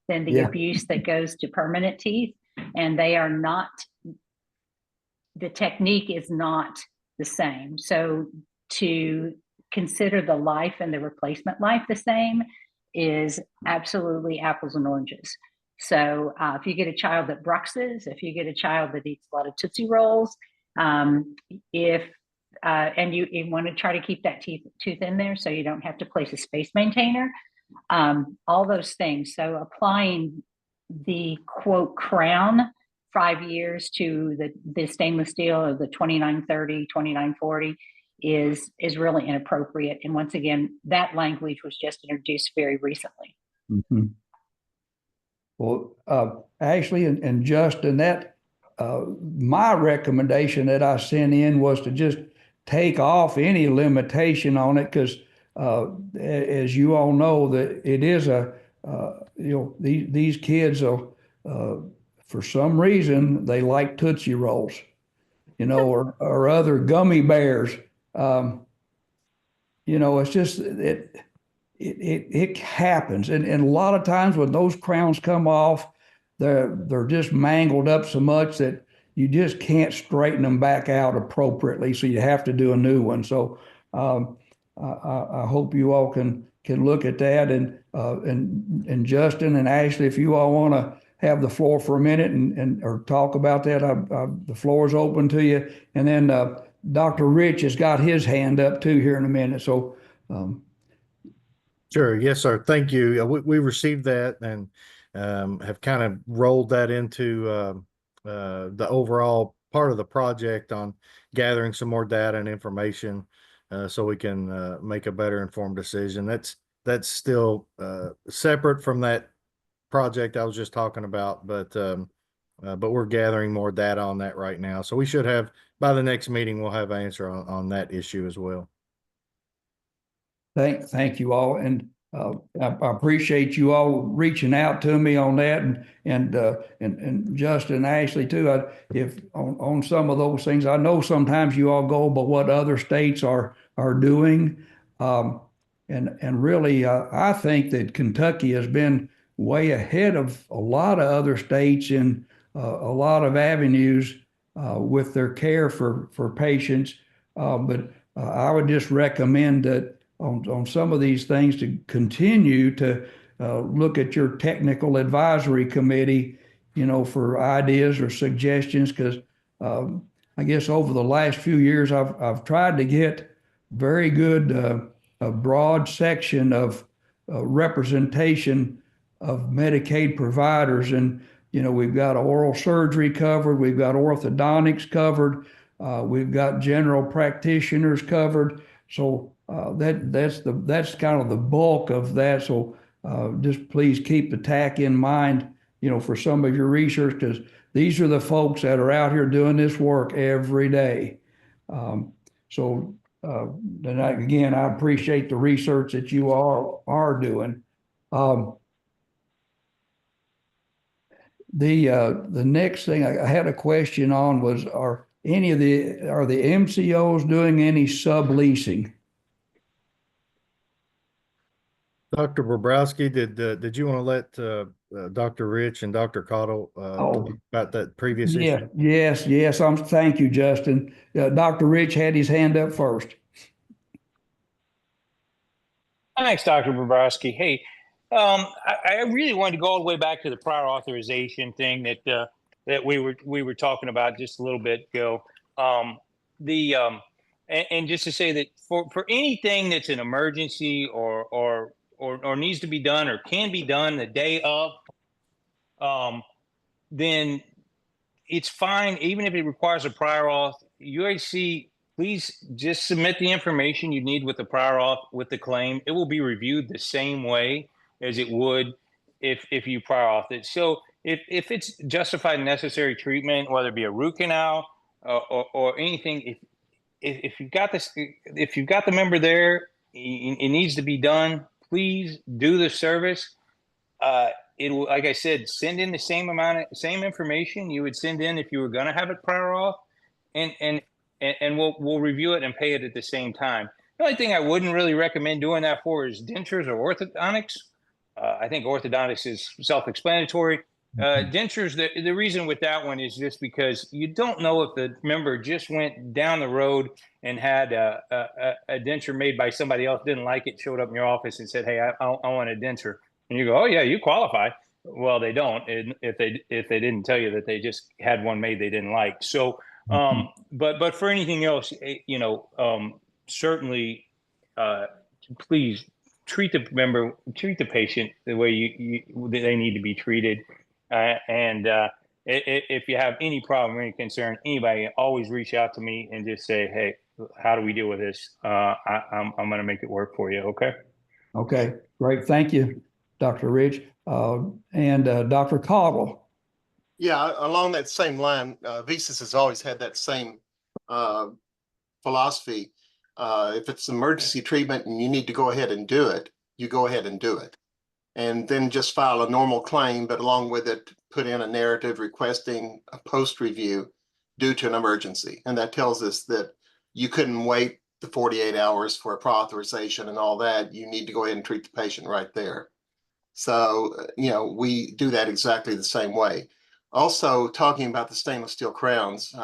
than the abuse that goes to permanent teeth. And they are not the technique is not the same. So to consider the life and the replacement life the same is absolutely apples and oranges. So if you get a child that bruxes, if you get a child that eats a lot of Tootsie Rolls, if and you want to try to keep that tooth in there so you don't have to place a space maintainer, all those things. So applying the quote crown 5 years to the stainless steel or the 2930, 2940 is really inappropriate. And once again, that language was just introduced very recently. Mhm. Well, Ashley and Justin, that my recommendation that I sent in was to just take off any limitation on it because, as you all know, that it is these kids will, for some reason they like Tootsie Rolls, or other gummy bears. It's just it happens, and a lot of times when those crowns come off, they're just mangled up so much that you just can't straighten them back out appropriately. So you have to do a new one. So I hope you all can look at that, and Justin and Ashley, if you all want to have the floor for a minute and or talk about that, the floor is open to you. And then Dr. Rich has got his hand up too here in a minute. So. Sure. Yes, sir. Thank you. We received that and have kind of rolled that into the overall part of the project on gathering some more data and information so we can make a better informed decision. That's still separate from that project I was just talking about, but we're gathering more data on that right now. So we should have, by the next meeting, we'll have an answer on that issue as well. Thank you all, and I appreciate you all reaching out to me on that, and Justin and Ashley too. If on some of those things, I know sometimes you all go by what other states are doing, and really, I think that Kentucky has been way ahead of a lot of other states in a lot of avenues with their care for patients, but I would just recommend that. On some of these things to continue to look at your technical advisory committee, for ideas or suggestions, because I guess over the last few years I've tried to get very good a broad section of representation of Medicaid providers, and we've got oral surgery covered, we've got orthodontics covered, we've got general practitioners covered. So that's kind of the bulk of that. So just please keep the TAC in mind, for some of your research, because these are the folks that are out here doing this work every day. So then again, I appreciate the research that you all are doing. The next thing I had a question on was, are the MCOs doing any subleasing? Dr. Bobrowski, did you want to let Dr. Rich and Dr. Cottle talk about that previous issue? Yes. Thank you, Justin. Dr. Rich had his hand up first. Thanks, Dr. Bobrowski. Hey, I really wanted to go all the way back to the prior authorization thing that we were talking about just a little bit ago. And just to say that for anything that's an emergency or needs to be done or can be done the day of, then it's fine, even if it requires a prior auth. UHC, please just submit the information you need with the prior auth with the claim. It will be reviewed the same way as it would if you prior auth it. So if it's justified and necessary treatment, whether it be a root canal or anything, if you've got the member there, it needs to be done. Please do the service. It will, like I said, send in the same information you would send in if you were going to have it prior auth, and we'll review it and pay it at the same time. The only thing I wouldn't really recommend doing that for is dentures or orthodontics. I think orthodontics is self-explanatory. Dentures, the reason with that one is just because you don't know if the member just went down the road and had a denture made by somebody else, didn't like it, showed up in your office and said, hey, I want a denture. And you go, oh yeah, you qualify. Well, they don't. And if they didn't tell you that they just had one made they didn't like. So, but for anything else, certainly, please treat the patient the way they need to be treated. And if you have any problem or any concern, anybody always reach out to me and just say, hey, how do we deal with this? I'm going to make it work for you. Okay. Okay, great. Thank you, Dr. Rich. And Dr. Cottle. Yeah, along that same line, Visas has always had that same philosophy. If it's emergency treatment and you need to go ahead and do it, you go ahead and do it. And then just file a normal claim, but along with it, put in a narrative requesting a post review due to an emergency. And that tells us that you couldn't wait the 48 hours for a pre-authorization and all that. You need to go ahead and treat the patient right there. So, we do that exactly the same way. Also, talking about the stainless steel crowns,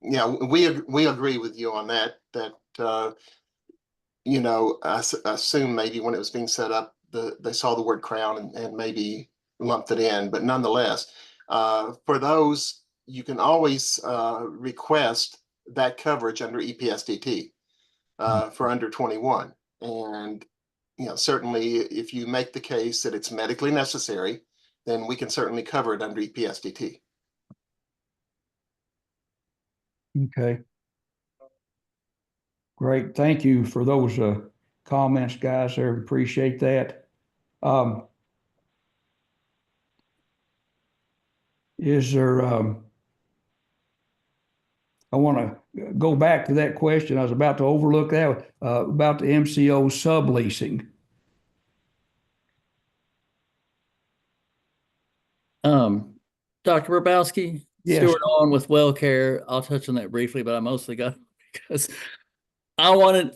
we agree with you on that, I assume maybe when it was being set up, they saw the word crown and maybe lumped it in, but nonetheless, for those, you can always request that coverage under EPSDT for under 21. And, certainly if you make the case that it's medically necessary, then we can certainly cover it under EPSDT. Okay. Great. Thank you for those comments, guys. I appreciate that. Is there, I want to go back to that question. I was about to overlook that, about the MCO subleasing. Dr. Bobrowski, Yes. Stuart on with WellCare. I'll touch on that briefly, but I mostly got because I wanted,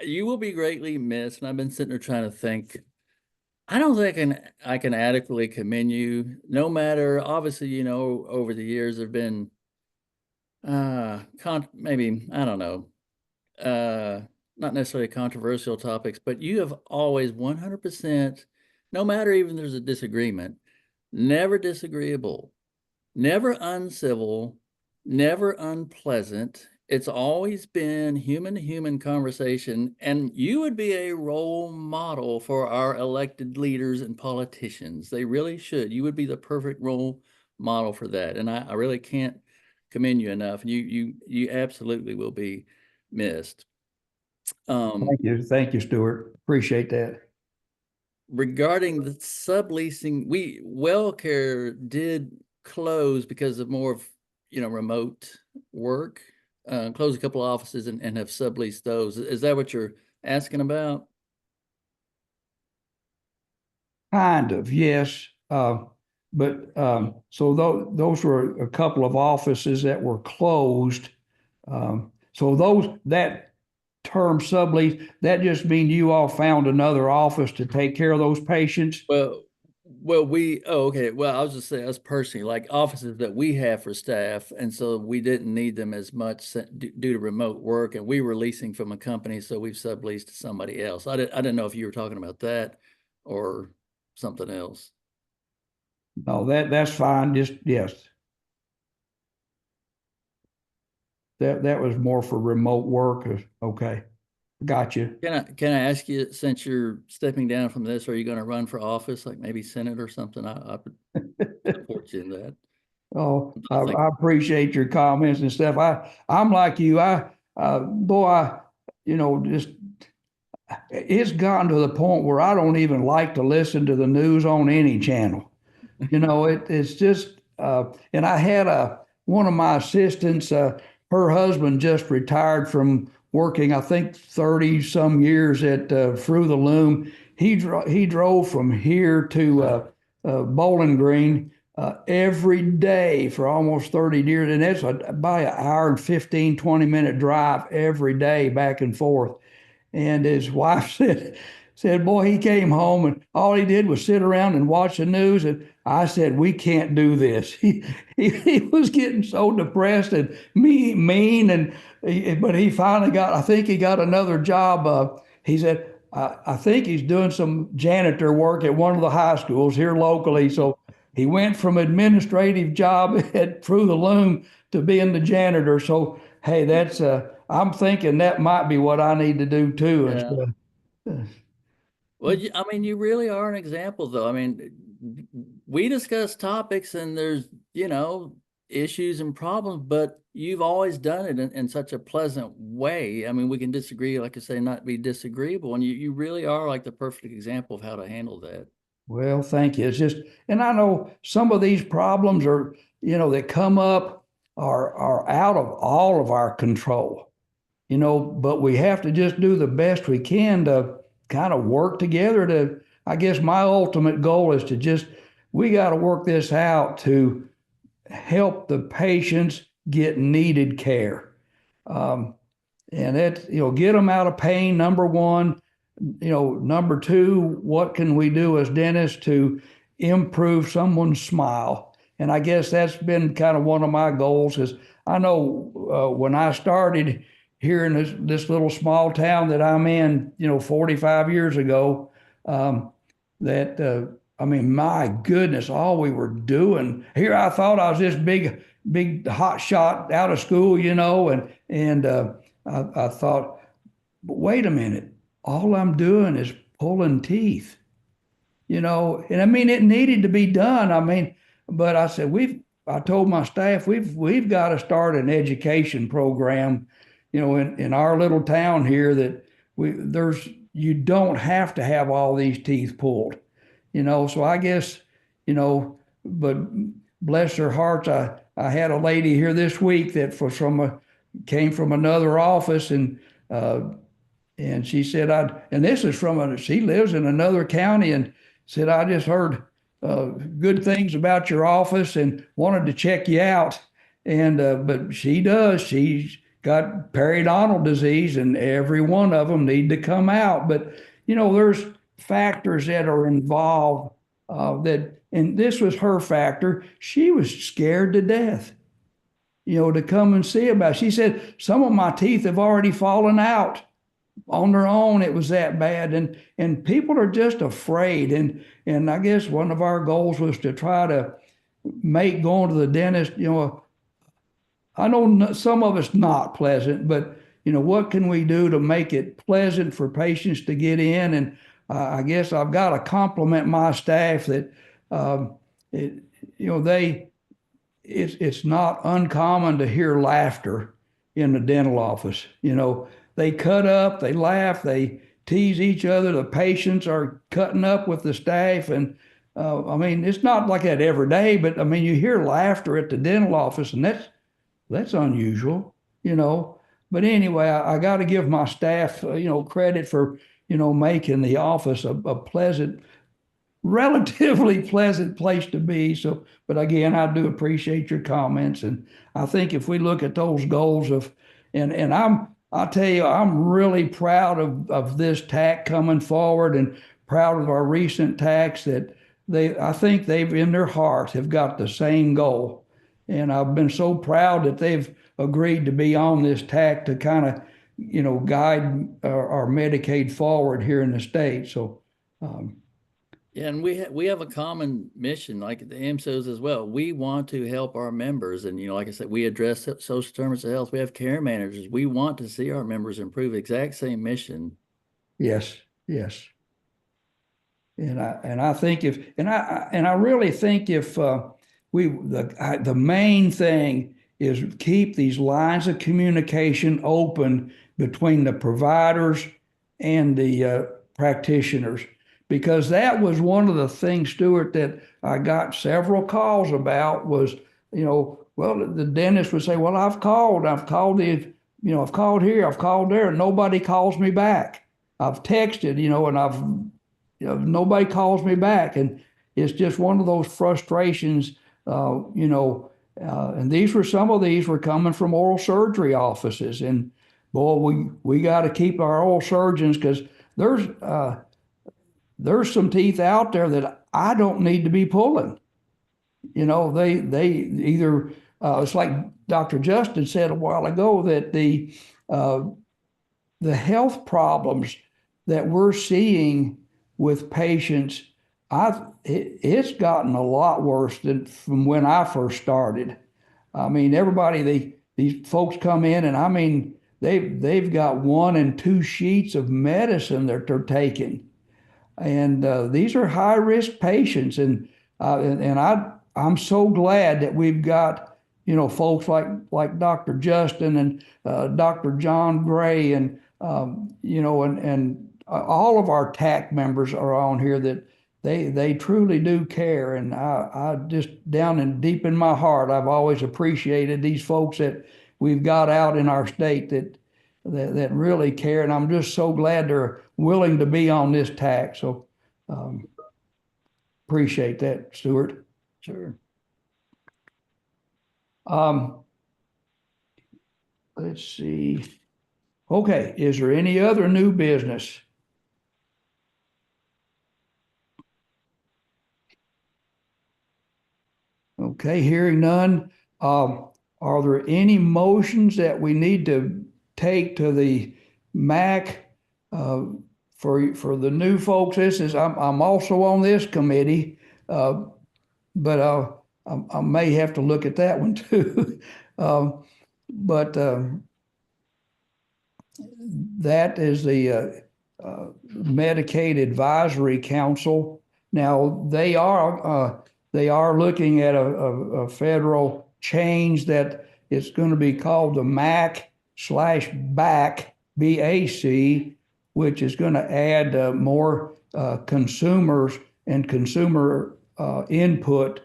you will be greatly missed. And I've been sitting there trying to think. I don't think I can adequately commend you, no matter, obviously, over the years there've been maybe, I don't know, not necessarily controversial topics, but you have always 100%, no matter even there's a disagreement, never disagreeable, never uncivil, never unpleasant. It's always been human to human conversation, and you would be a role model for our elected leaders and politicians. They really should. You would be the perfect role model for that. And I really can't commend you enough. You absolutely will be missed. Thank you. Thank you, Stuart. Appreciate that. Regarding the subleasing, WellCare did close because of more of, remote work. Close a couple of offices and have subleased those. Is that what you're asking about? Kind of, yes. So those were a couple of offices that were closed. So that term sublease, that just means you all found another office to take care of those patients? Okay. Well, I was just saying, us personally, like offices that we have for staff, and so we didn't need them as much due to remote work, and we were leasing from a company, so we've subleased to somebody else. I didn't know if you were talking about that or something else. No, that's fine. Just yes. That was more for remote work. Okay. Gotcha. Can I ask you, since you're stepping down from this, are you going to run for office, like maybe Senate or something? I would support you in that. Oh, I appreciate your comments and stuff. I'm like you. Just it's gotten to the point where I don't even like to listen to the news on any channel. It's just, and I had one of my assistants, her husband just retired from working, I think 30 some years at Through the Loom. He drove from here to Bowling Green every day for almost 30 years. And that's about an hour and 15, 20-minute drive every day back and forth. And his wife said, boy, he came home and all he did was sit around and watch the news. And I said, we can't do this. He was getting so depressed and mean. And but he finally got, I think he got another job. He said, I think he's doing some janitor work at one of the high schools here locally. So he went from administrative job at Through the Loom to being the janitor. So, hey, that's, I'm thinking that might be what I need to do too. Yeah. Well, I mean, you really are an example, though. I mean, we discuss topics and there's, issues and problems, but you've always done it in such a pleasant way. I mean, we can disagree, like I say, not be disagreeable. And you really are like the perfect example of how to handle that. Well, thank you. It's just, and I know some of these problems are, that come up are out of all of our control, but we have to just do the best we can to kind of work together to, I guess my ultimate goal is to just, we got to work this out to help the patients get needed care. And that, get them out of pain, number one. Number two, what can we do as dentists to improve someone's smile? And I guess that's been kind of one of my goals is I know when I started here in this little small town that I'm in, 45 years ago, I mean, my goodness, all we were doing here, I thought I was this big hot shot out of school, and I thought, but wait a minute, all I'm doing is pulling teeth, and I mean, it needed to be done. I mean, but I said, I told my staff, we've got to start an education program, in our little town here that you don't have to have all these teeth pulled. So I guess, but bless their hearts, I had a lady here this week that came from another office and she said, and this is she lives in another county and said, I just heard good things about your office and wanted to check you out. And, but she's got periodontal disease and every one of them need to come out. But, there's factors that are involved and this was her factor. She was scared to death, to come and see about it. She said, some of my teeth have already fallen out on their own. It was that bad. And people are just afraid. And I guess one of our goals was to try to make going to the dentist, I know some of it's not pleasant, but what can we do to make it pleasant for patients to get in? And I guess I've got to compliment my staff that it's not uncommon to hear laughter in the dental office. They cut up, they laugh, they tease each other. The patients are cutting up with the staff, and I mean, it's not like that every day, but I mean, you hear laughter at the dental office, and that's unusual. But anyway, I got to give my staff, credit for, making the office a pleasant, relatively pleasant place to be. So, but again, I do appreciate your comments. And I think if we look at those goals and I'll tell you, I'm really proud of this TAC coming forward and proud of our recent TACs that I think they've in their hearts have got the same goal. And I've been so proud that they've agreed to be on this TAC to kind of, guide our Medicaid forward here in the state. So, yeah, and we have a common mission, like the MSOs as well. We want to help our members, and like I said, we address social determinants of health. We have care managers. We want to see our members improve. Exact same mission. Yes. And I think I really think if the main thing is keep these lines of communication open between the providers and the practitioners, because that was one of the things, Stuart, that I got several calls about was, well, the dentist would say, well, I've called here, I've called there, and nobody calls me back. I've texted, and nobody calls me back. And it's just one of those frustrations, and some of these were coming from oral surgery offices. And boy, we got to keep our oral surgeons because there's there's some teeth out there that I don't need to be pulling. You know, they either, it's like Dr. Justin said a while ago, that the health problems that we're seeing with patients, it's gotten a lot worse than from when I first started. I mean, these folks come in, and I mean, they've got 1 and 2 sheets of medicine that they're taking, and these are high risk patients, and I'm so glad that we've got, you know, folks like Dr. Justin and Dr. John Gray, and you know, and all of our TAC members are on here, that they truly do care. And I just, down and deep in my heart, I've always appreciated these folks that we've got out in our state that really care. And I'm just so glad they're willing to be on this TAC. So appreciate that, Stuart. Sure. Let's see. Okay, is there any other new business? Okay, hearing none. Are there any motions that we need to take to the MAC for the new folks? I'm also on this committee, but I may have to look at that one too. But that is the Medicaid Advisory Council. Now they are looking at a federal change that it's going to be called the MAC/BAC, BAC, which is going to add more consumers and consumer input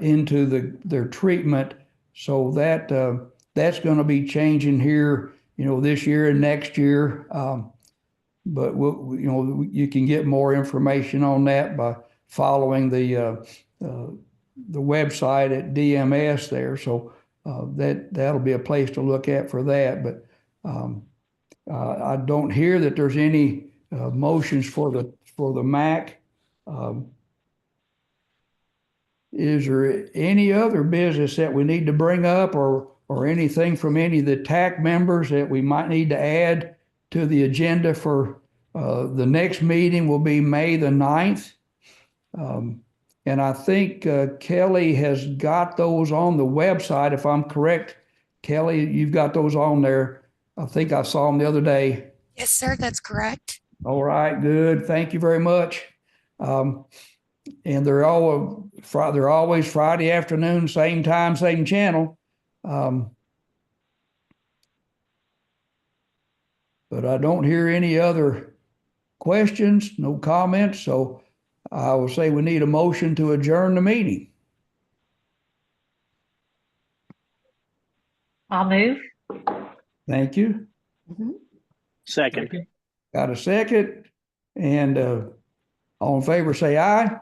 into their treatment. So that's going to be changing here, you know, this year and next year. But you know, you can get more information on that by following the website at DMS there. So that'll be a place to look at for that. But I don't hear that there's any motions for the MAC. Is there any other business that we need to bring up, or anything from any of the TAC members that we might need to add to the agenda for the next meeting? Will be May the 9th. And I think Kelly has got those on the website, if I'm correct. Kelly, you've got those on there. I think I saw them the other day. Yes, sir, that's correct. All right, good. Thank you very much. And they're always Friday afternoon, same time, same channel. But I don't hear any other questions, no comments. So I will say we need a motion to adjourn the meeting. I'll move. Thank you. Second. Got a second? And all in favor, say aye.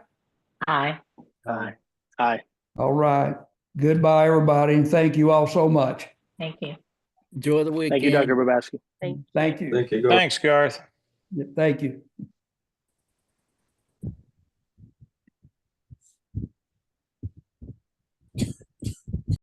Aye. Aye. Aye. All right. Goodbye, everybody, and thank you all so much. Thank you. Enjoy the weekend. Thank you, Dr. Babaski. Thank you. Thanks, Garth. Thank you.